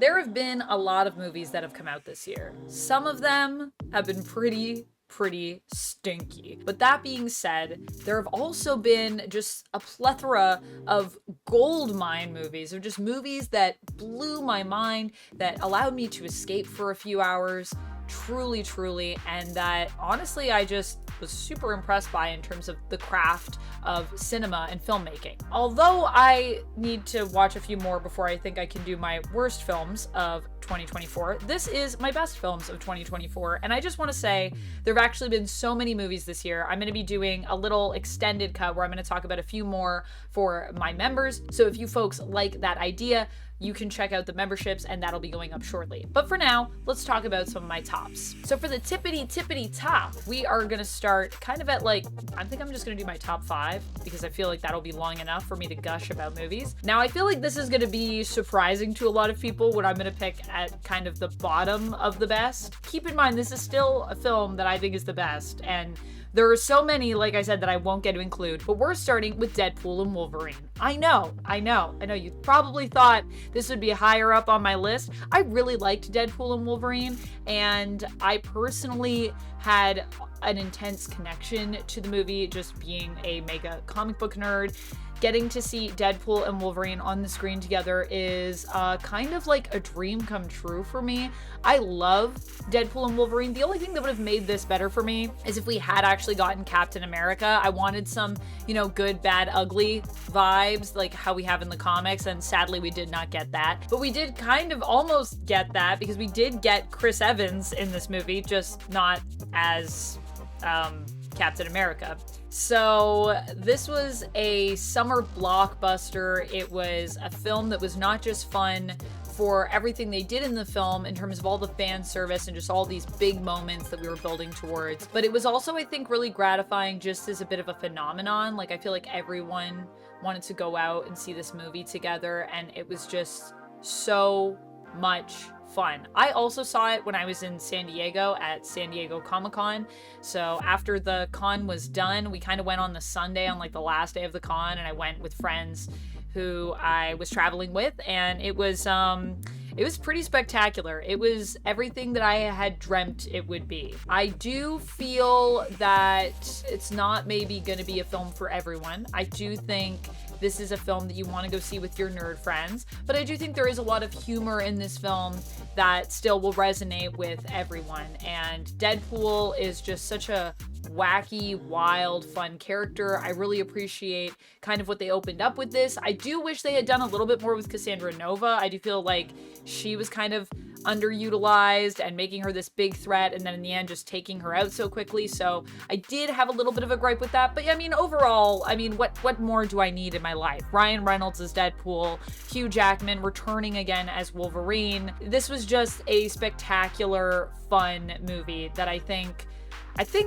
There have been a lot of movies that have come out this year. Some of them have been pretty stinky. But that being said, there have also been just a plethora of gold mine movies, of just movies that blew my mind, that allowed me to escape for a few hours, truly, and that honestly I just was super impressed by in terms of the craft of cinema and filmmaking. Although I need to watch a few more before I think I can do my worst films of 2024, this is my best films of 2024, and I just want to say there have actually been so many movies this year. I'm going to be doing a little extended cut where I'm going to talk about a few more for my members, so if you folks like that idea, you can check out the memberships and that'll be going up shortly. But for now, let's talk about some of my tops. So for the tippity top, we are gonna start kind of at like, I think I'm just gonna do my top 5 because I feel like that'll be long enough for me to gush about movies. Now I feel like this is gonna be surprising to a lot of people when I'm gonna pick at kind of the bottom of the best. Keep in mind, this is still a film that I think is the best, and there are so many, like I said, that I won't get to include, but we're starting with Deadpool and Wolverine. I know, you probably thought this would be higher up on my list. I really liked Deadpool and Wolverine, and I personally had an intense connection to the movie, just being a mega comic book nerd. Getting to see Deadpool and Wolverine on the screen together is kind of like a dream come true for me. I love Deadpool and Wolverine. The only thing that would have made this better for me is if we had actually gotten Captain America. I wanted some, good, bad, ugly vibes like how we have in the comics, and sadly we did not get that. But we did kind of almost get that because we did get Chris Evans in this movie, just not as Captain America. So this was a summer blockbuster. It was a film that was not just fun for everything they did in the film in terms of all the fan service and just all these big moments that we were building towards, but it was also, I think, really gratifying just as a bit of a phenomenon. Like, I feel like everyone wanted to go out and see this movie together, and it was just so much fun. I also saw it when I was in San Diego at San Diego Comic-Con. So after the con was done, we kind of went on the Sunday on like the last day of the con, and I went with friends who I was traveling with, and it was pretty spectacular. It was everything that I had dreamt it would be. I do feel that it's not maybe going to be a film for everyone. I do think this is a film that you want to go see with your nerd friends, but I do think there is a lot of humor in this film that still will resonate with everyone. And Deadpool is just such a wacky, wild, fun character. I really appreciate kind of what they opened up with this. I do wish they had done a little bit more with Cassandra Nova. I do feel like she was kind of underutilized and making her this big threat, and then in the end just taking her out so quickly. So I did have a little bit of a gripe with that, but I mean, overall, I mean, what more do I need in my life? Ryan Reynolds as Deadpool, Hugh Jackman returning again as Wolverine. This was just a spectacular, fun movie that I think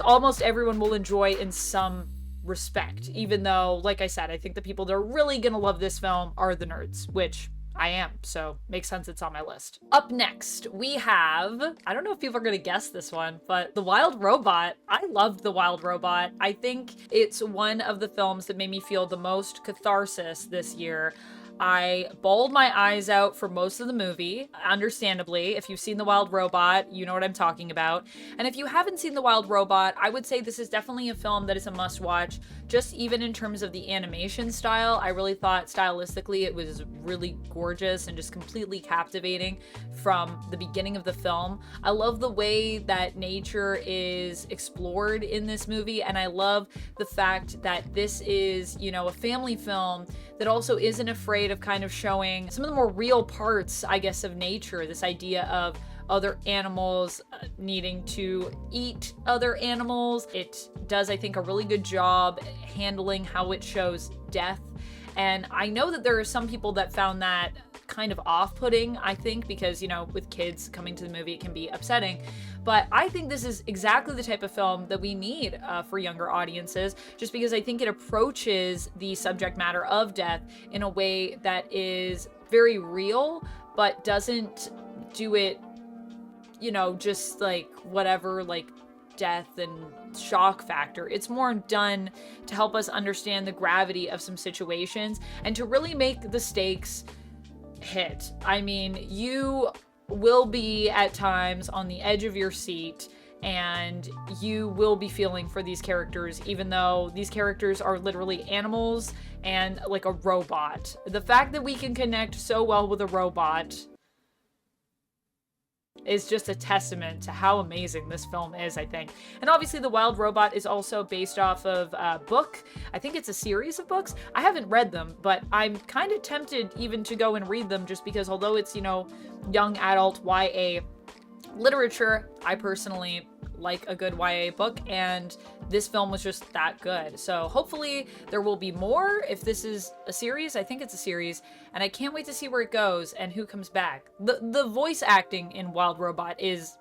almost everyone will enjoy in some respect, even though, like I said, I think the people that are really gonna love this film are the nerds, which I am, so makes sense it's on my list. Up next, we have, I don't know if people are gonna guess this one, but The Wild Robot. I loved The Wild Robot. I think it's one of the films that made me feel the most catharsis this year. I bawled my eyes out for most of the movie, understandably. If you've seen The Wild Robot, you know what I'm talking about. And if you haven't seen The Wild Robot, I would say this is definitely a film that is a must-watch, just even in terms of the animation style. I really thought stylistically it was really gorgeous and just completely captivating from the beginning of the film. I love the way that nature is explored in this movie, and I love the fact that this is, a family film that also isn't afraid of kind of showing some of the more real parts, I guess, of nature. This idea of other animals needing to eat other animals. It does, I think, a really good job handling how it shows death. And I know that there are some people that found that kind of off-putting, I think, because, with kids coming to the movie, it can be upsetting. But I think this is exactly the type of film that we need for younger audiences, just because I think it approaches the subject matter of death in a way that is very real, but doesn't do it, just like whatever, like death and shock factor. It's more done to help us understand the gravity of some situations and to really make the stakes hit. I mean, you will be at times on the edge of your seat, and you will be feeling for these characters, even though these characters are literally animals and like a robot. The fact that we can connect so well with a robot is just a testament to how amazing this film is, I think. And obviously The Wild Robot is also based off of a book. I think it's a series of books. I haven't read them, but I'm kind of tempted even to go and read them, just because although it's, you know, young adult YA literature, I personally like a good YA book, and this film was just that good. So hopefully there will be more. If this is a series, I think it's a series, and I can't wait to see where it goes and who comes back. The voice acting in Wild Robot is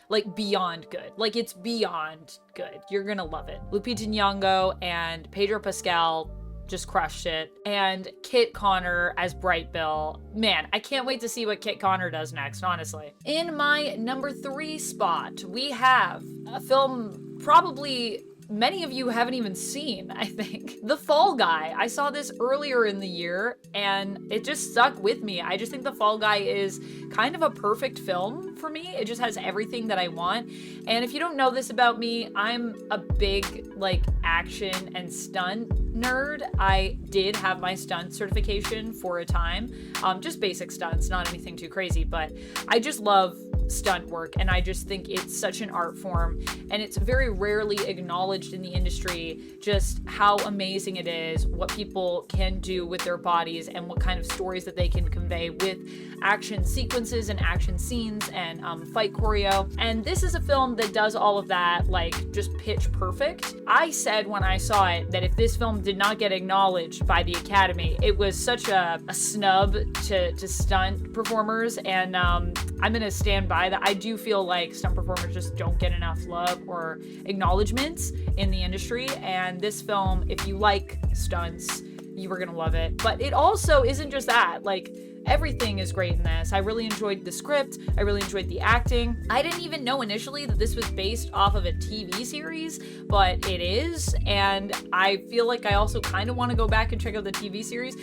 like beyond good. Like, it's beyond good. You're gonna love it. Lupita Nyong'o and Pedro Pascal just crushed it. And Kit Connor as Bright Bill. Man, I can't wait to see what Kit Connor does next, honestly. In my number 3 spot, we have a film probably many of you haven't even seen, I think. The Fall Guy. I saw this earlier in the year, and it just stuck with me. I just think The Fall Guy is kind of a perfect film for me. It just has everything that I want. And if you don't know this about me, I'm a big, like, action and stunt nerd. I did have my stunt certification for a time. Just basic stunts, not anything too crazy, but I just love stunt work, and I just think it's such an art form, and it's very rarely acknowledged in the industry just how amazing it is, what people can do with their bodies, and what kind of stories that they can convey with action sequences and action scenes and fight choreo. And this is a film that does all of that, like, just pitch perfect. I said when I saw it that if this film did not get acknowledged by the Academy, it was such a snub to stunt performers, and I'm gonna stand by that. I do feel like stunt performers just don't get enough love or acknowledgements in the industry, and this film, if you like stunts, you were gonna love it. But it also isn't just that. Like, everything is great in this. I really enjoyed the script. I really enjoyed the acting. I didn't even know initially that this was based off of a TV series, but it is. And I feel like I also kind of want to go back and check out the TV series.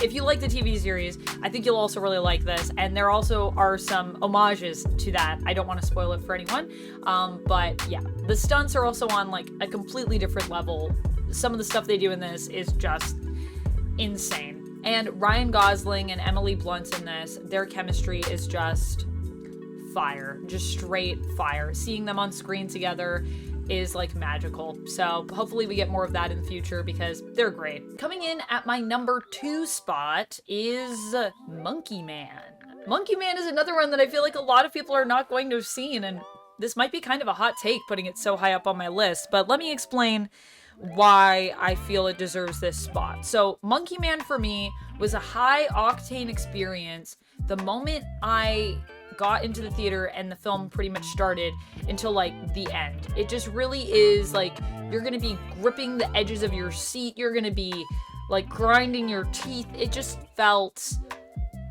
If you like the TV series, I think you'll also really like this. And there also are some homages to that. I don't want to spoil it for anyone. But yeah, the stunts are also on like a completely different level. Some of the stuff they do in this is just insane. And Ryan Gosling and Emily Blunt in this, their chemistry is just fire, just straight fire. Seeing them on screen together is like magical. So hopefully we get more of that in the future because they're great. Coming in at my number 2 spot is Monkey Man. Monkey Man is another one that I feel like a lot of people are not going to have seen, and this might be kind of a hot take putting it so high up on my list, but let me explain why I feel it deserves this spot. So Monkey Man for me was a high octane experience the moment I got into the theater and the film pretty much started until like the end. It just really is like you're gonna be gripping the edges of your seat, you're gonna be like grinding your teeth. It just felt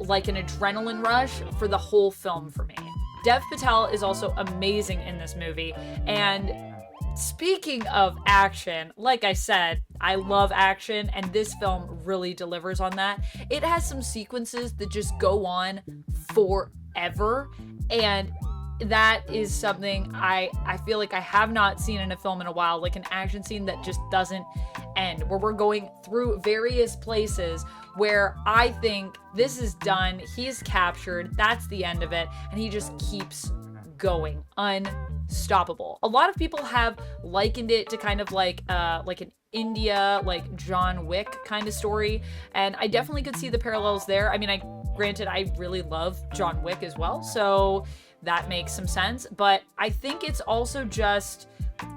like an adrenaline rush for the whole film for me. Dev Patel is also amazing in this movie, and speaking of action, like I said, I love action, and this film really delivers on that. It has some sequences that just go on forever, and that is something I feel like I have not seen in a film in a while, like an action scene that just doesn't end, where we're going through various places where I think this is done, he's captured, that's the end of it, and he just keeps going, unstoppable. A lot of people have likened it to kind of like an India, like John Wick kind of story, and I definitely could see the parallels there. I mean, granted, I really love John Wick as well, so that makes some sense, but I think it's also just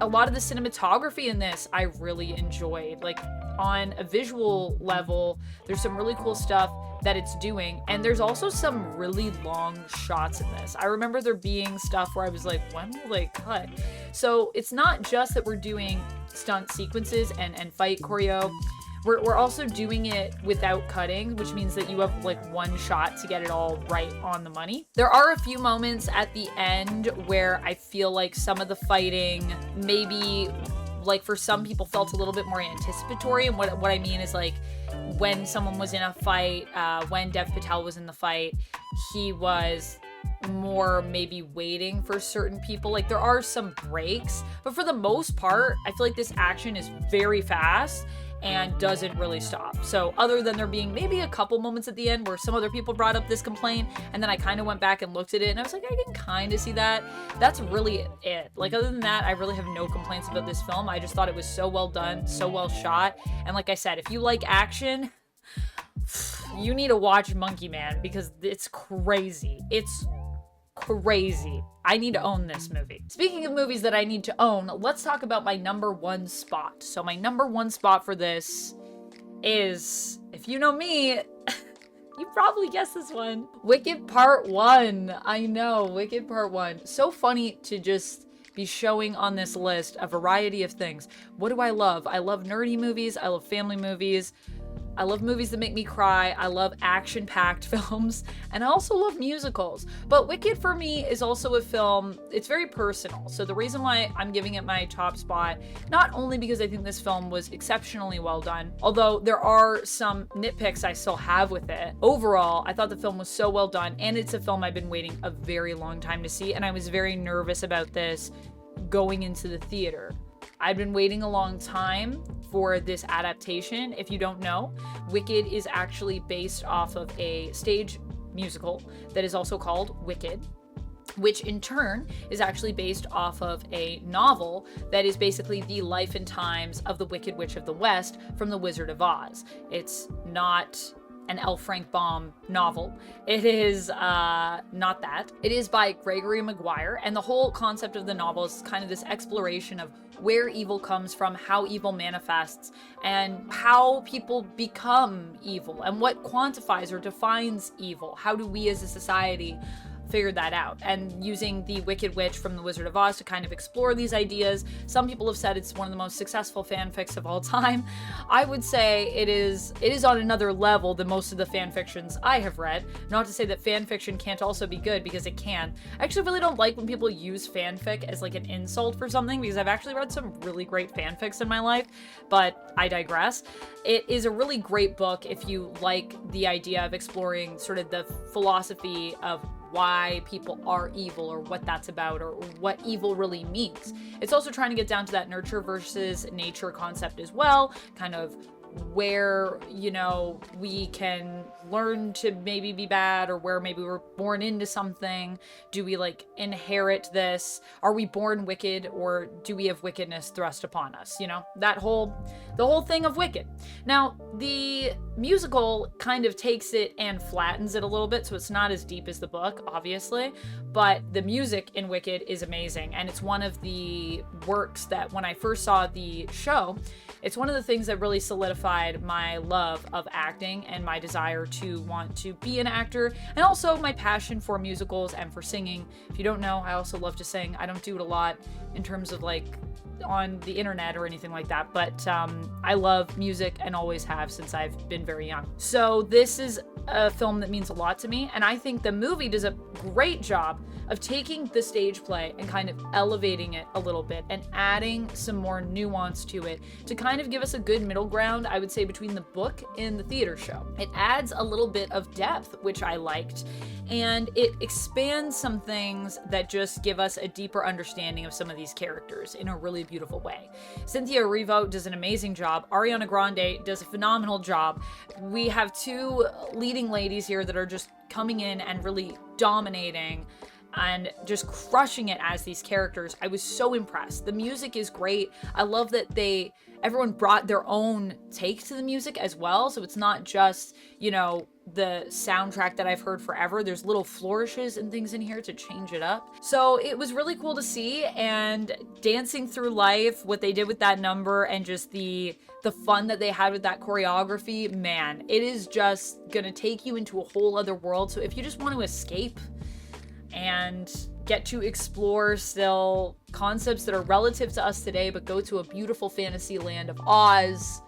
a lot of the cinematography in this I really enjoyed. Like, on a visual level, there's some really cool stuff that it's doing, and there's also some really long shots in this. I remember there being stuff where I was like, when will they cut? So it's not just that we're doing stunt sequences and fight choreo. We're also doing it without cutting, which means that you have like one shot to get it all right on the money. There are a few moments at the end where I feel like some of the fighting maybe like for some people felt a little bit more anticipatory. And what I mean is like when someone was in a fight, when Dev Patel was in the fight, he was more maybe waiting for certain people. Like there are some breaks, but for the most part, I feel like this action is very fast and doesn't really stop. So other than there being maybe a couple moments at the end where some other people brought up this complaint, and then I kind of went back and looked at it and I was like, I can kind of see that. That's really it. Like other than that, I really have no complaints about this film. I just thought it was so well done, so well shot. And like I said, if you like action, you need to watch Monkey Man because it's crazy. It's crazy. I need to own this movie. Speaking of movies that I need to own, let's talk about my number one spot. So my number one spot for this is, if you know me, you probably guessed this one. Wicked Part 1. I know, Wicked Part 1. So funny to just be showing on this list a variety of things. What do I love? I love nerdy movies. I love family movies. I love movies that make me cry. I love action-packed films, and I also love musicals. But Wicked for me is also a film, it's very personal. So the reason why I'm giving it my top spot, not only because I think this film was exceptionally well done, although there are some nitpicks I still have with it. Overall, I thought the film was so well done, and it's a film I've been waiting a very long time to see, and I was very nervous about this going into the theater. I've been waiting a long time for this adaptation. If you don't know, Wicked is actually based off of a stage musical that is also called Wicked, which in turn is actually based off of a novel that is basically the life and times of the Wicked Witch of the West from The Wizard of Oz. It's not an L. Frank Baum novel. It is not that. It is by Gregory Maguire, and the whole concept of the novel is kind of this exploration of where evil comes from, how evil manifests, and how people become evil, and what quantifies or defines evil. How do we as a society figured that out, and using the Wicked Witch from The Wizard of Oz to kind of explore these ideas. Some people have said it's one of the most successful fanfics of all time. I would say it is on another level than most of the fanfictions I have read. Not to say that fanfiction can't also be good, because it can. I actually really don't like when people use fanfic as like an insult for something, because I've actually read some really great fanfics in my life, but I digress. It is a really great book if you like the idea of exploring sort of the philosophy of why people are evil, or what that's about, or what evil really means. It's also trying to get down to that nurture versus nature concept as well, kind of where, you know, we can learn to maybe be bad, or where maybe we're born into something. Do we like inherit this? Are we born wicked, or do we have wickedness thrust upon us? You know, the whole thing of Wicked. Now, the musical kind of takes it and flattens it a little bit, so it's not as deep as the book, obviously, but the music in Wicked is amazing, and it's one of the works that when I first saw the show, it's one of the things that really solidified my love of acting and my desire to want to be an actor, and also my passion for musicals and for singing. If you don't know, I also love to sing. I don't do it a lot in terms of like on the internet or anything like that, but I love music and always have since I've been very young. So this is a film that means a lot to me, and I think the movie does a great job of taking the stage play and kind of elevating it a little bit and adding some more nuance to it to kind of give us a good middle ground, I would say, between the book and the theater show. It adds a little bit of depth, which I liked, and it expands some things that just give us a deeper understanding of some of these characters in a really beautiful way. Cynthia Erivo does an amazing job. Ariana Grande does a phenomenal job. We have two leading ladies here that are just coming in and really dominating and just crushing it as these characters. I was so impressed. The music is great. I love that everyone brought their own take to the music as well. So it's not just, you know, the soundtrack that I've heard forever. There's little flourishes and things in here to change it up. So it was really cool to see, and Dancing Through Life, what they did with that number and just the fun that they had with that choreography, man, it is just gonna take you into a whole other world. So if you just want to escape and get to explore still concepts that are relative to us today, but go to a beautiful fantasy land of Oz,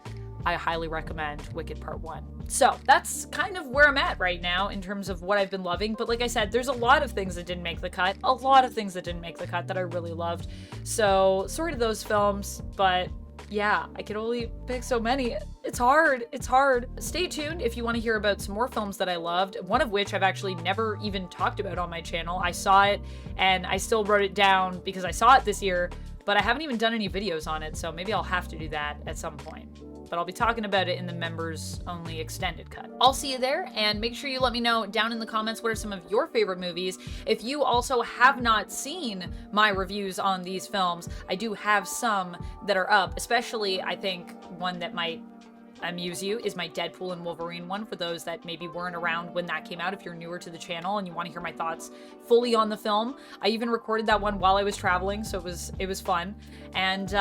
I highly recommend Wicked Part 1. So that's kind of where I'm at right now in terms of what I've been loving. But like I said, there's a lot of things that didn't make the cut. A lot of things that didn't make the cut that I really loved. So sorry to those films, but yeah, I can only pick so many. It's hard. It's hard. Stay tuned if you want to hear about some more films that I loved, one of which I've actually never even talked about on my channel. I saw it and I still wrote it down because I saw it this year, but I haven't even done any videos on it, so maybe I'll have to do that at some point. But I'll be talking about it in the members only extended cut. I'll see you there, and make sure you let me know down in the comments what are some of your favorite movies. If you also have not seen my reviews on these films, I do have some that are up, especially I think one that might amuse you is my Deadpool and Wolverine one, for those that maybe weren't around when that came out. If you're newer to the channel and you want to hear my thoughts fully on the film, I even recorded that one while I was traveling, so it was fun. And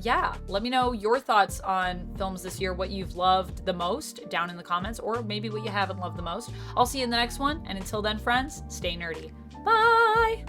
yeah, let me know your thoughts on films this year, what you've loved the most down in the comments, or maybe what you haven't loved the most. I'll see you in the next one, and until then, friends, stay nerdy. Bye!